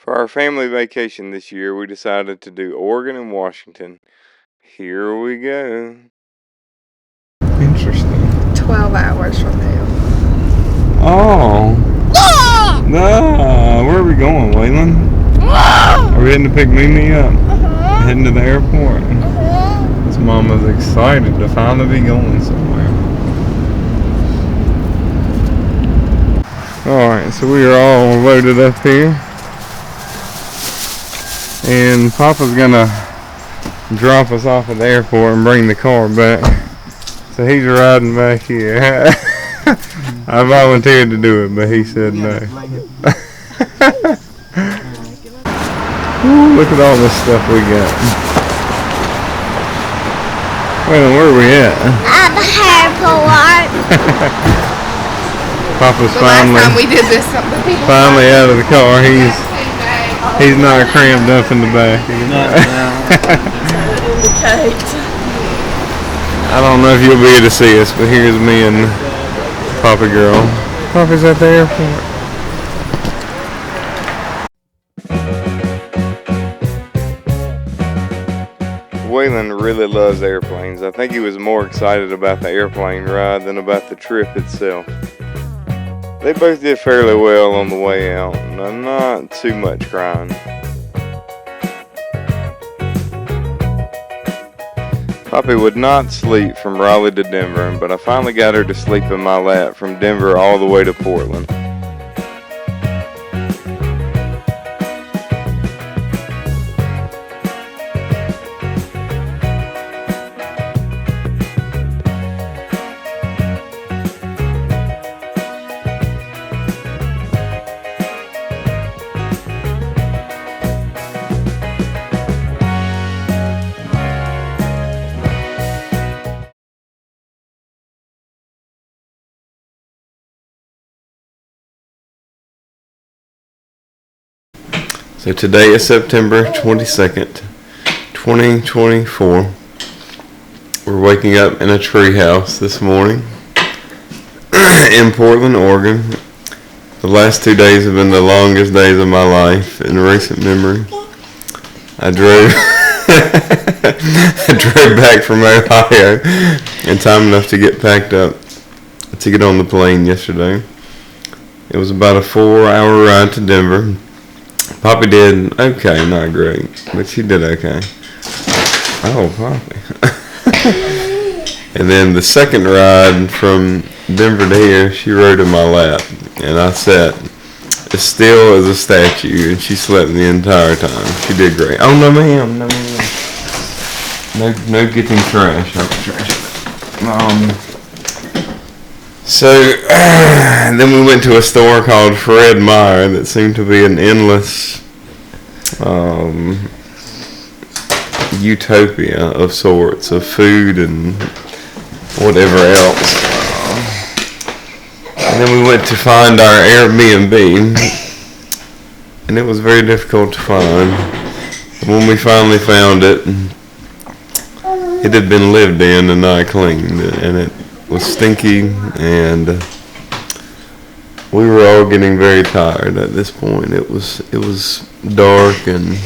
For our family vacation this year, we decided to do Oregon and Washington. Here we go. Interesting. 12 hours from now. Oh. No. Where are we going, Waylon? Are we heading to pick Mimi up? Heading to the airport? His mama's excited to finally be going somewhere. Alright, so we are all loaded up here. And Papa's gonna drop us off at the airport and bring the car back. So he's riding back here. I volunteered to do it, but he said no. Ooh, look at all this stuff we got. Well, where are we at? At the airport. Papa's Last time we did this, finally out of the car. He's not crammed up in the back. I don't know if you'll be able to see us, but here's me and Papa girl. Papa's at the airport. Waylon really loves airplanes. I think he was more excited about the airplane ride than about the trip itself. They both did fairly well on the way out, not too much crying. Poppy would not sleep from Raleigh to Denver, but I finally got her to sleep in my lap from Denver all the way to Portland. So today is September 22nd, 2024. We're waking up in a treehouse this morning in Portland, Oregon. The last 2 days have been the longest days of my life in recent memory. I drove back from Ohio in time enough to get packed up to get on the plane yesterday. It was about a 4-hour ride to Denver. Poppy did okay, not great, but she did okay. Oh, Poppy. And then the second ride from Denver to here, she rode in my lap, and I sat as still as a statue, and she slept the entire time. She did great. Oh, no ma'am, no ma'am. No getting trash out the trash. So, then we went to a store called Fred Meyer that seemed to be an endless utopia of sorts, of food and whatever else. And then we went to find our Airbnb, and it was very difficult to find. When we finally found it, it had been lived in and not cleaned, and it was stinky, and we were all getting very tired at this point. It was dark, and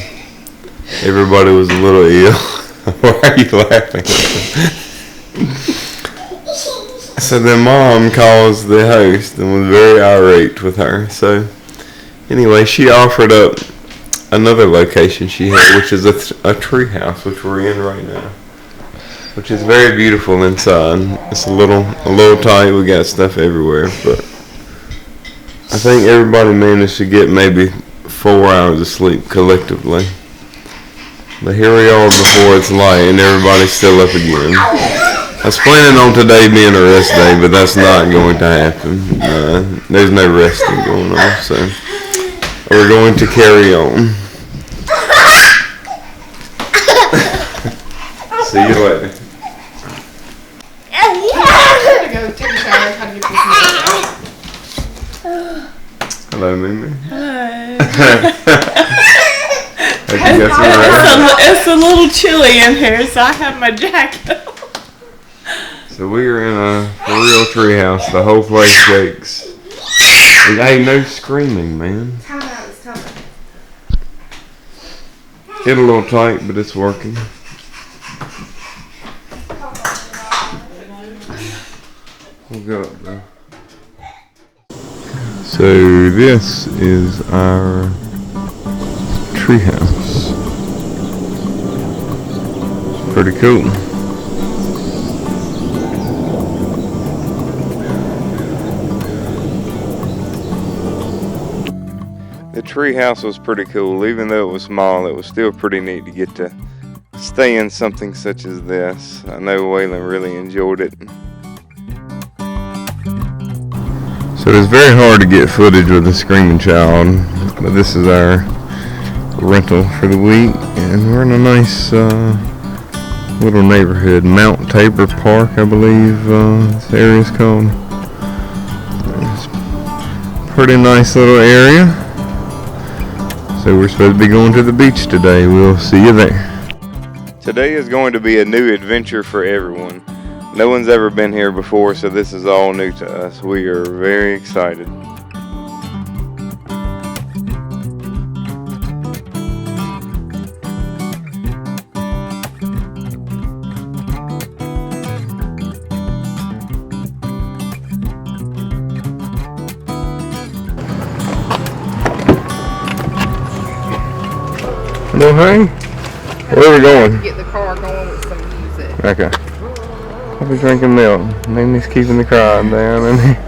everybody was a little ill. Why are you laughing? So then Mom calls the host and was very irate with her. So anyway, she offered up another location she had, which is a tree house, which we're in right now, which is very beautiful inside. It's a little tight. We got stuff everywhere, but I think everybody managed to get maybe 4 hours of sleep collectively. But here we are before it's light, and everybody's still up again. I was planning on today being a rest day, but that's not going to happen. There's no resting going on, so we're going to carry on. See you later. Hello, Mimi. Hello. It's a little chilly in here, so I have my jacket on. So we are in a real treehouse. The whole place shakes. Hey, no screaming, man. Time out. Hit a little tight, but it's working. We'll go up though. So this is our treehouse. It's pretty cool. The treehouse was pretty cool. Even though it was small, it was still pretty neat to get to stay in something such as this. I know Waylon really enjoyed it. So it's very hard to get footage with a screaming child, but this is our rental for the week, and we're in a nice little neighborhood, Mount Tabor Park, I believe this area is called. It's a pretty nice little area. So we're supposed to be going to the beach today. We'll see you there. Today is going to be a new adventure for everyone. No one's ever been here before, so this is all new to us. We are very excited. No, hey? Where are we going? Get the car going with some music. Okay. I'll be drinking milk. Mimi's keeping the crowd down in here.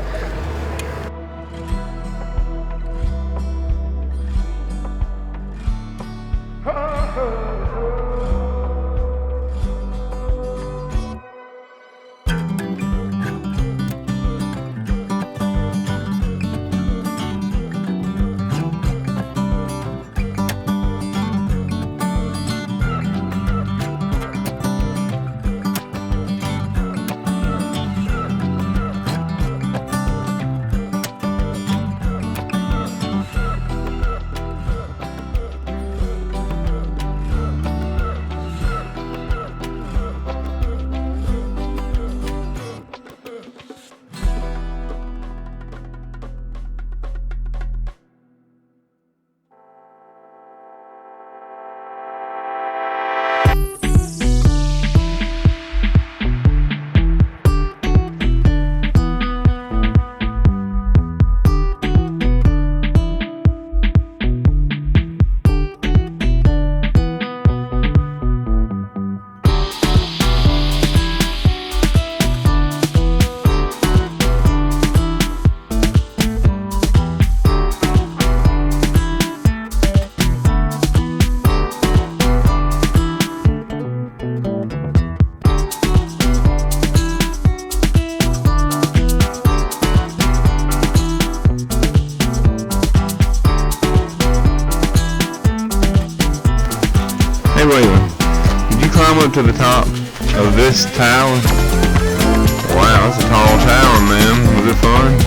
Hey Waylon, did you climb up to the top of this tower? Wow, that's a tall tower, man. Was it fun?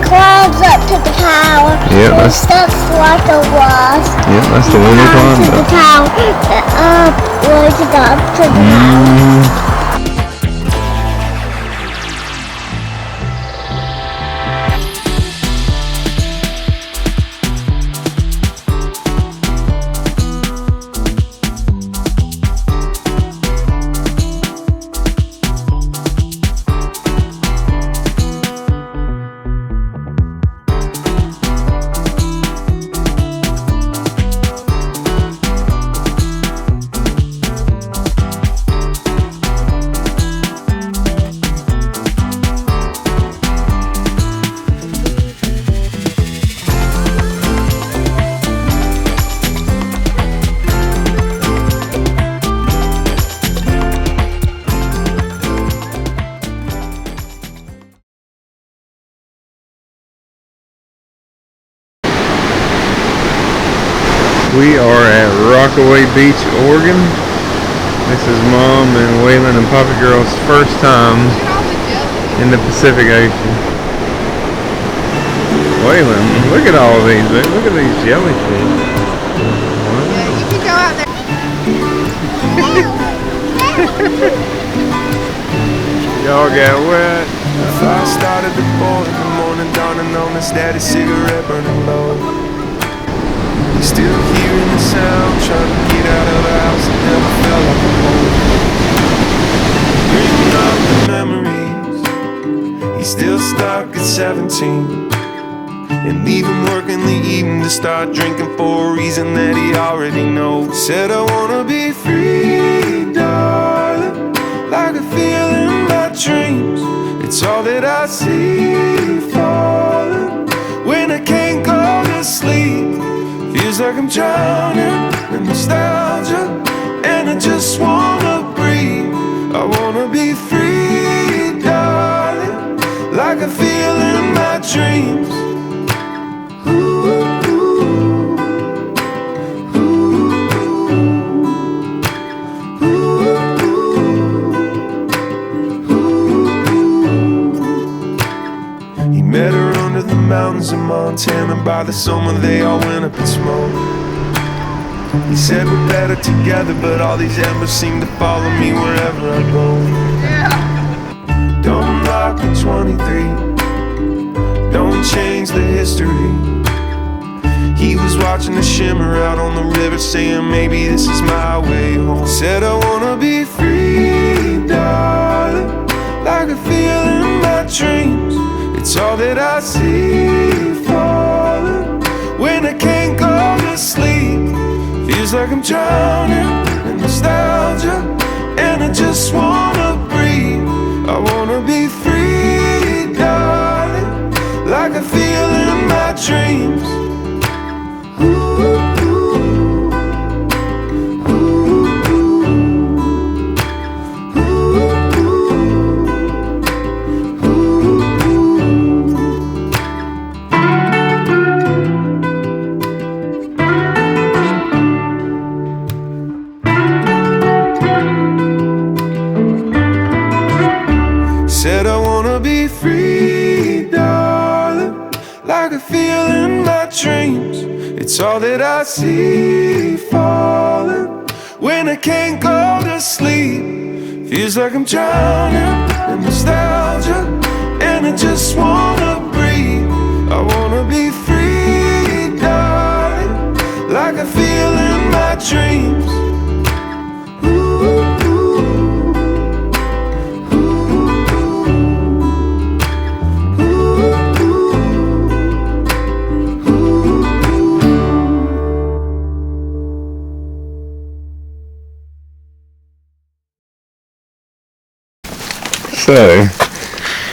Climbs up to the tower. Yeah, that's like a was. Yeah, that's the one we climbed to the up. tower. Where's it up to the tower? We are at Rockaway Beach, Oregon. This is Mom and Waylon and Papa Girl's first time in the Pacific Ocean. Waylon, look at all these, man. Look at these jellyfish. Yeah, you can go out there. Y'all got wet. The fire started to boil in the morning, dawning on a steady cigarette burning low. Still hearing the sound still stuck at 17. And even working the evening to start drinking for a reason that he already knows. Said I wanna be free, darling, like I feel in my dreams. It's all that I see falling when I can't go to sleep. Feels like I'm drowning in nostalgia, and I just wanna breathe. I wanna be free, darling, like I feel in my dreams. He met her under the mountains of Montana. By the summer they all went up in smoke. He said we're better together, but all these embers seem to follow me wherever I go. Don't lock the 23, don't change the history. He was watching the shimmer out on the river, saying maybe this is my way home. Said I wanna be free, darling, like I feel in my dreams. It's all that I see falling when I can't go to sleep. Feels like I'm drowning in nostalgia, and I just wanna breathe. I wanna be free, darling, like I feel in my dreams. Said I wanna be free, darling, like I feel in my dreams. It's all that I see falling when I can't go to sleep. Feels like I'm drowning in nostalgia, and I just wanna breathe. I wanna be free, darling, like I feel in my dreams. So,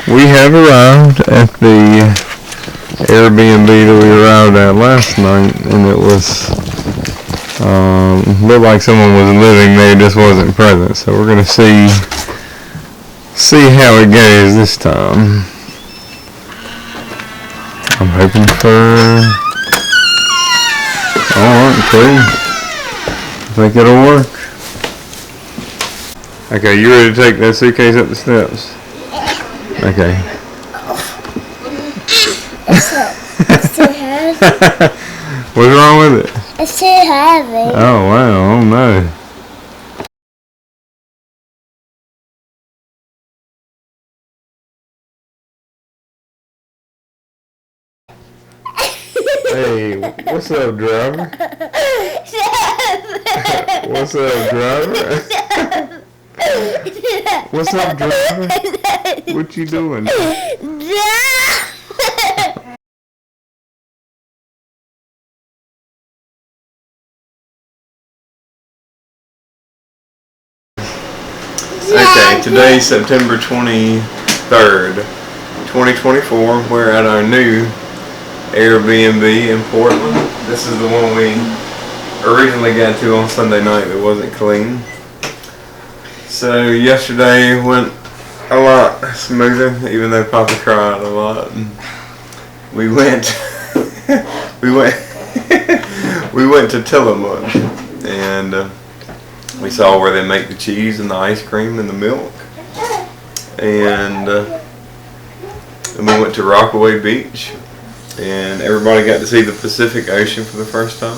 we have arrived at the Airbnb that we arrived at last night, and it was looked like someone was living there, just wasn't present. So we're gonna see how it goes this time. I'm hoping for. Alright, cool. I think it'll work. Okay, you ready to take that suitcase up the steps? Okay. It's too heavy. What's wrong with it? It's too heavy. Oh wow, oh no. Hey, what's up, driver? What's up, driver? What's up, driver? What you doing? Okay, today's September 23rd, 2024. We're at our new Airbnb in Portland. This is the one we originally got to on Sunday night that wasn't clean. So yesterday went a lot smoother, even though Papa cried a lot. We went we went to Tillamook, and we saw where they make the cheese and the ice cream and the milk, and then we went to Rockaway Beach, and everybody got to see the Pacific Ocean for the first time.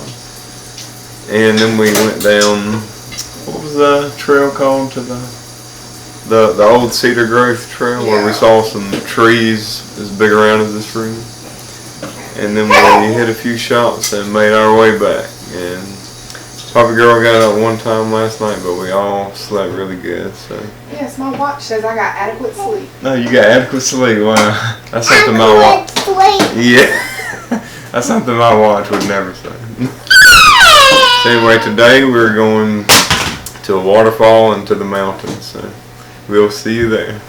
And then we went down, what was the trail called, to the old Cedar Growth Trail, where we saw some trees as big around as this room. And then we hit a few shops and made our way back. And Papa girl got up one time last night, but we all slept really good. So. Yes, my watch says I got adequate sleep. No, you got adequate sleep. Wow, that's something my watch. Yeah, that's something my watch would never say. So anyway, today we're going to a waterfall and to the mountains. So we'll see you there.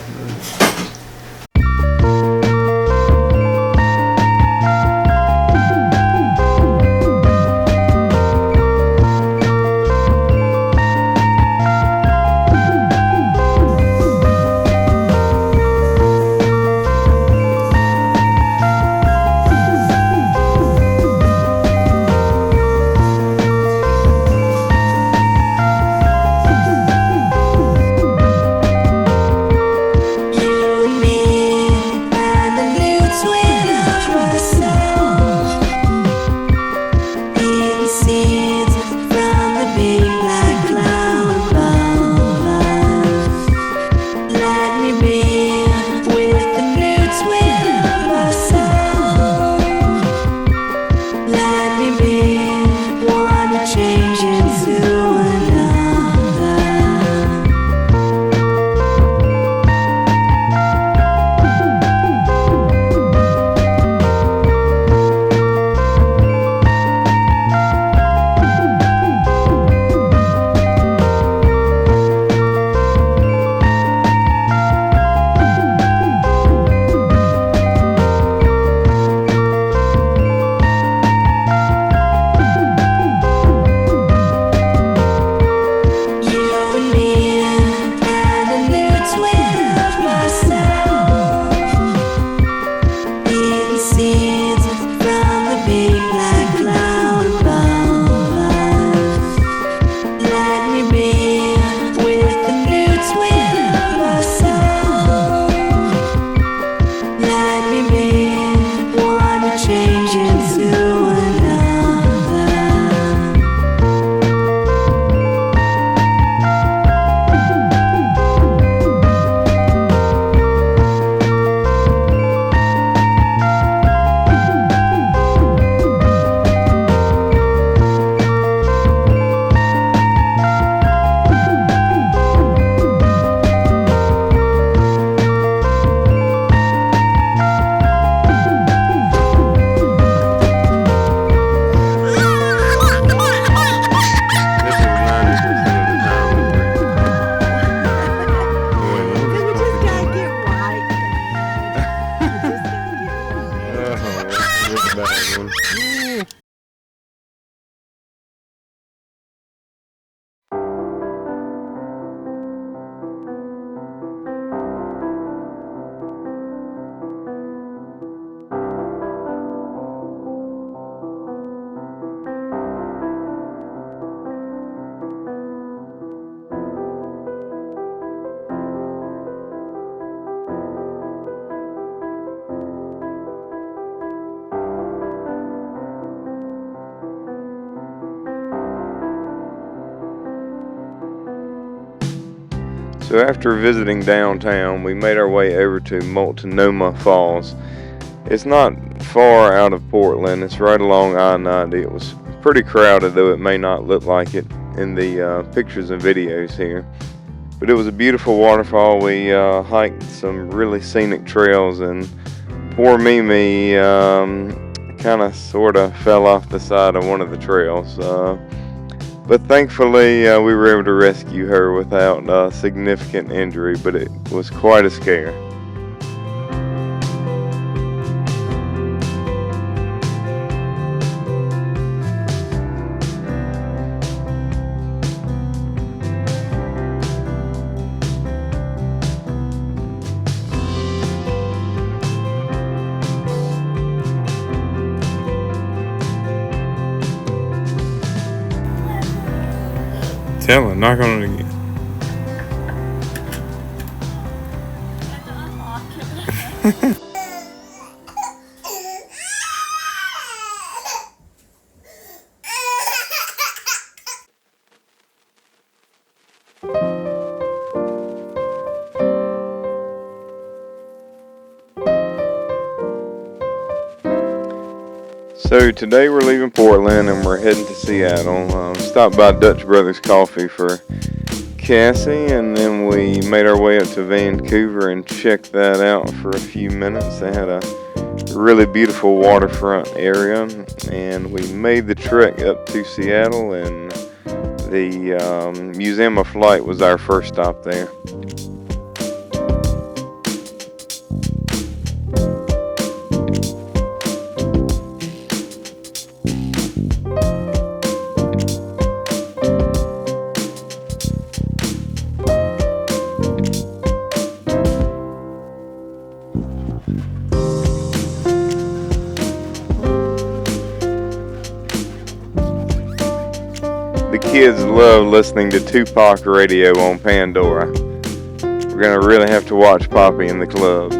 So after visiting downtown, we made our way over to Multnomah Falls. It's not far out of Portland. It's right along I-90. It was pretty crowded, though it may not look like it in the pictures and videos here. But it was a beautiful waterfall. We hiked some really scenic trails, and poor Mimi kind of sort of fell off the side of one of the trails. But thankfully, we were able to rescue her without significant injury, but it was quite a scare. Tell her, knock on it again. So today we're leaving Portland and we're heading to Seattle. Stopped by Dutch Brothers Coffee for Cassie, and then we made our way up to Vancouver and checked that out for a few minutes. They had a really beautiful waterfront area, and we made the trek up to Seattle, and the Museum of Flight was our first stop there. The kids love listening to Tupac radio on Pandora. We're gonna really have to watch Poppy in the club.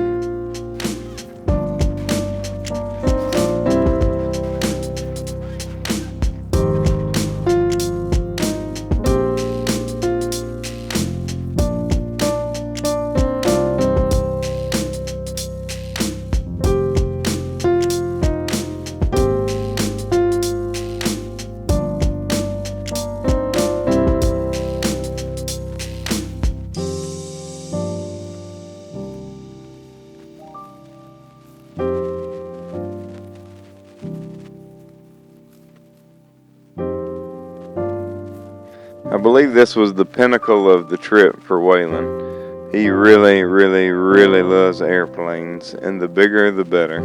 I believe this was the pinnacle of the trip for Waylon. He really, really, really loves airplanes, and the bigger the better.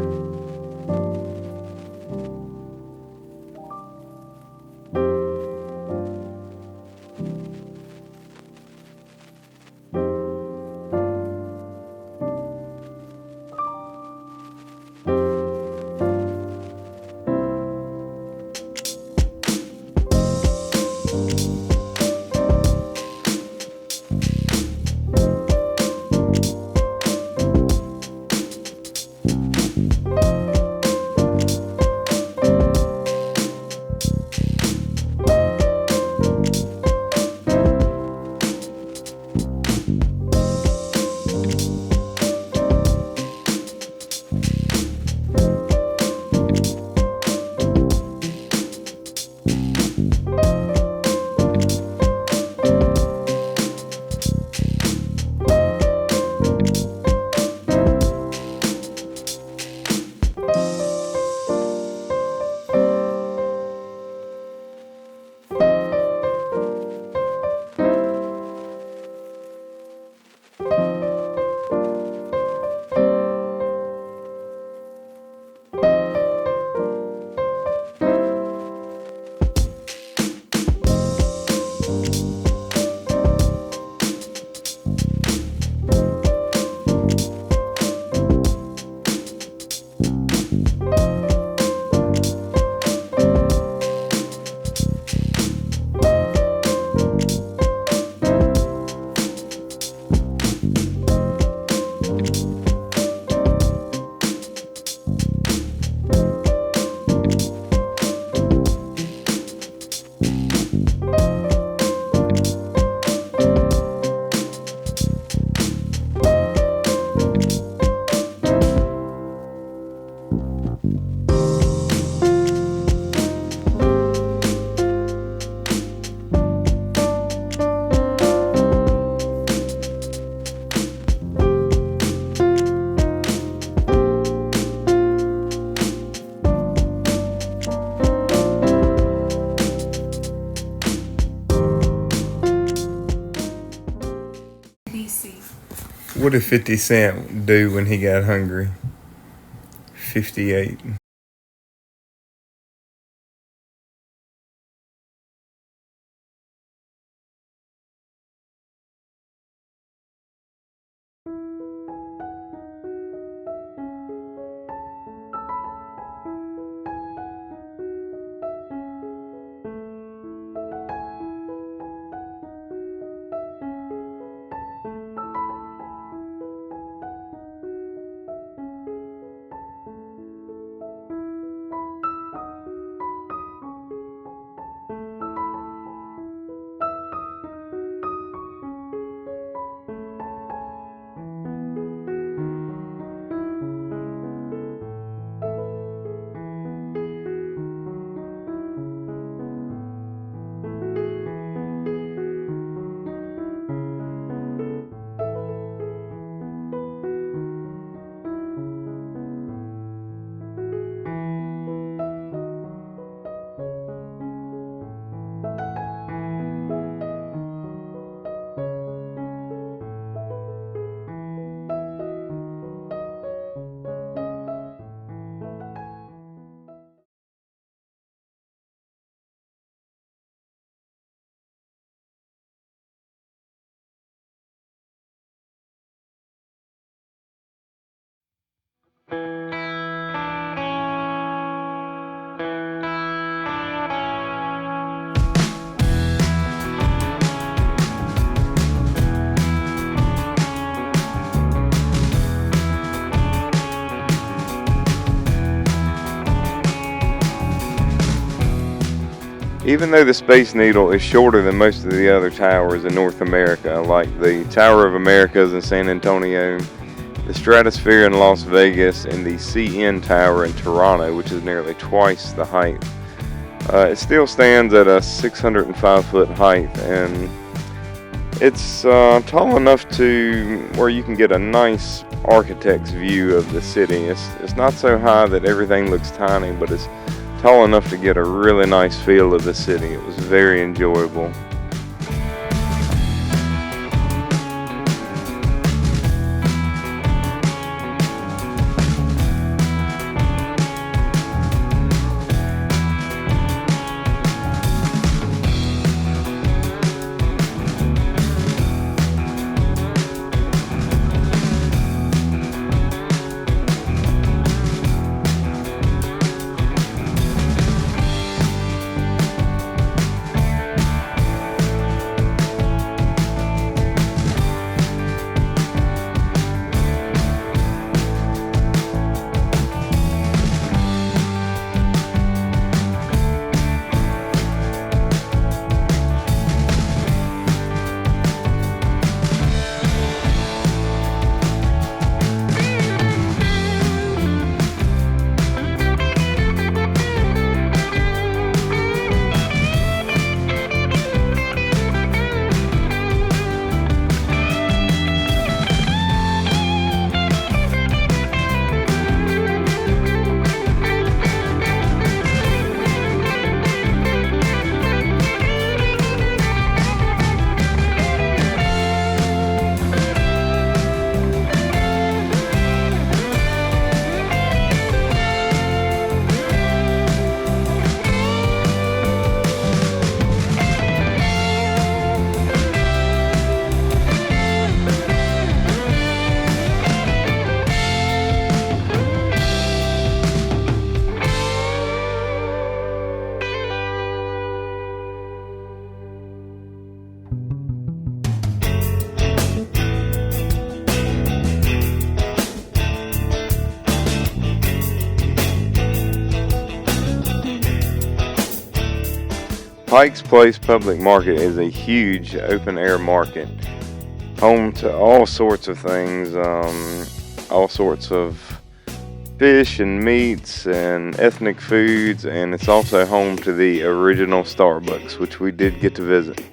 What did 50 Cent do when he got hungry? 58. Even though the Space Needle is shorter than most of the other towers in North America, like the Tower of Americas in San Antonio, the Stratosphere in Las Vegas, and the CN Tower in Toronto, which is nearly twice the height, it still stands at a 605-foot height, and it's tall enough to where you can get a nice architect's view of the city. It's not so high that everything looks tiny, but it's tall enough to get a really nice feel of the city. It was very enjoyable. Pike's Place Public Market is a huge open-air market, home to all sorts of things, all sorts of fish and meats and ethnic foods, and it's also home to the original Starbucks, which we did get to visit.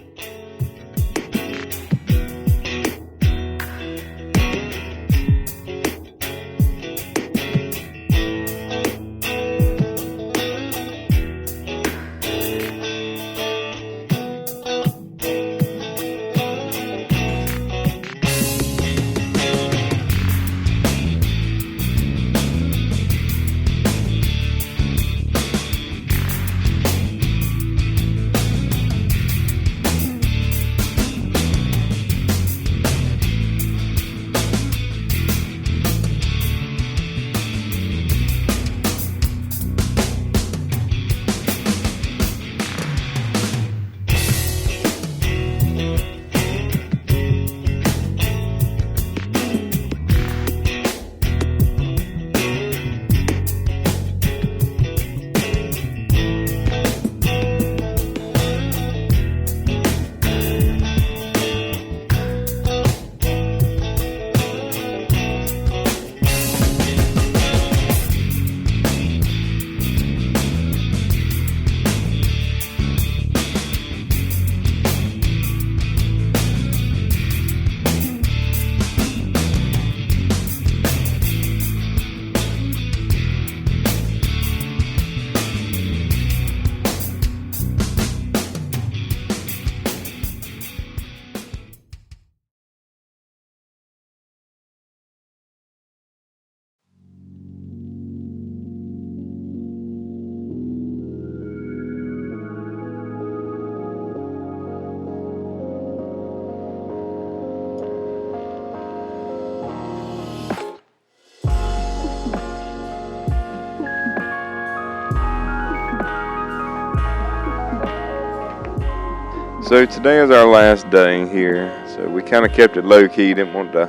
So today is our last day here, so we kind of kept it low-key, didn't want to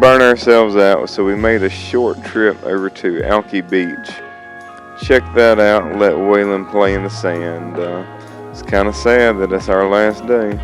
burn ourselves out, so we made a short trip over to Alki Beach. Check that out and let Waylon play in the sand. It's kind of sad that it's our last day.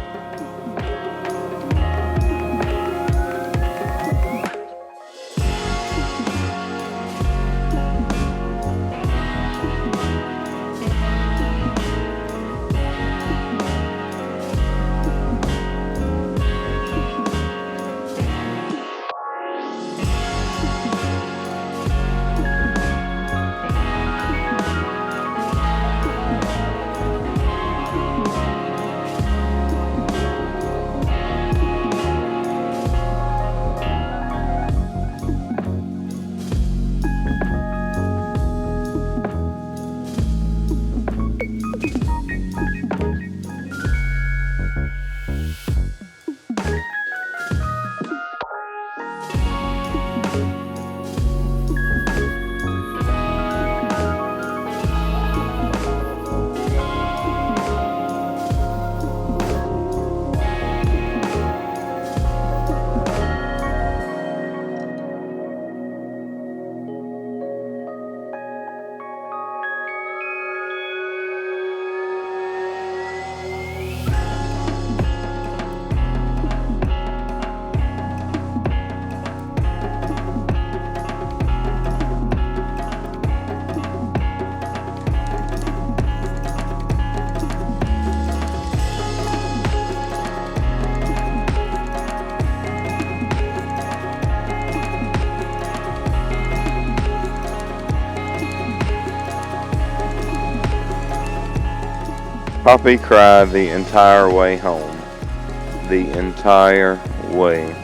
Poppy cried the entire way home. The entire way.